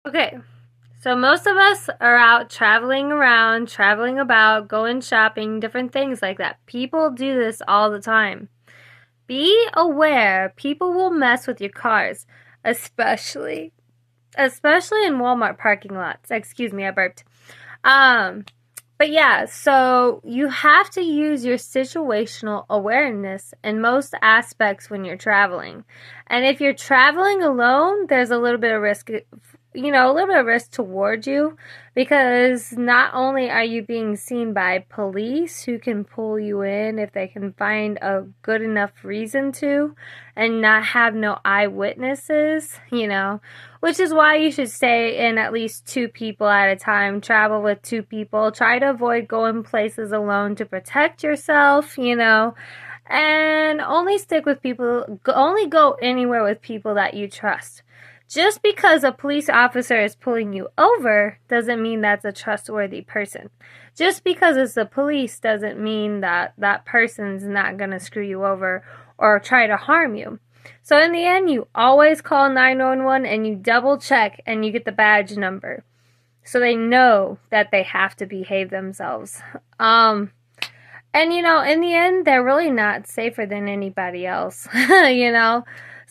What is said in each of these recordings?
Okay, so most of us are out traveling around, traveling about, going shopping, different things like that. People do this all the time. Be aware, people will mess with your cars, especially in Walmart parking lots. Excuse me, I burped. Um, but yeah, so you have to use your situational awareness in most aspects when you're traveling. And if you're traveling alone, there's a little bit of risk, a little bit of risk towards you because not only are you being seen by police who can pull you in if they can find a good enough reason to and not have no eyewitnesses, which is why you should stay in at least two people at a time, travel with two people, try to avoid going places alone to protect yourself, and only stick with people, only go anywhere with people that you trust. Just because a police officer is pulling you over doesn't mean that's a trustworthy person. Just because it's the police doesn't mean that that person's not going to screw you over or try to harm you. So in the end, you always call 911 and you double check and you get the badge number. So they know that they have to behave themselves. And in the end, they're really not safer than anybody else,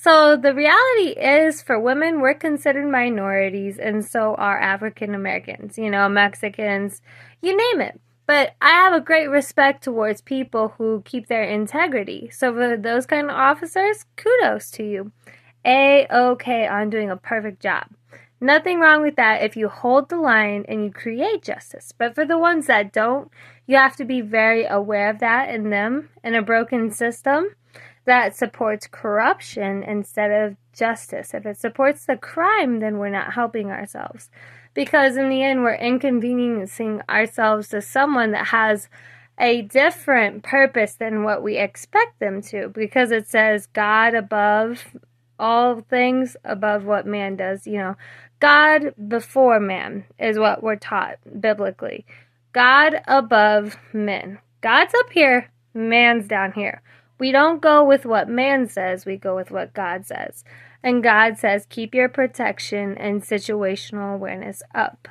So the reality is for women, we're considered minorities, and so are African Americans, Mexicans, you name it. But I have a great respect towards people who keep their integrity. So for those kind of officers, kudos to you. A-okay on doing a perfect job. Nothing wrong with that if you hold the line and you create justice. But for the ones that don't, you have to be very aware of that in them in a broken system that supports corruption instead of justice. If it supports the crime, then we're not helping ourselves. Because in the end, we're inconveniencing ourselves to someone that has a different purpose than what we expect them to. Because it says God above all things, above what man does, God before man is what we're taught biblically. God above men. God's up here, man's down here. We don't go with what man says, we go with what God says. And God says, keep your protection and situational awareness up.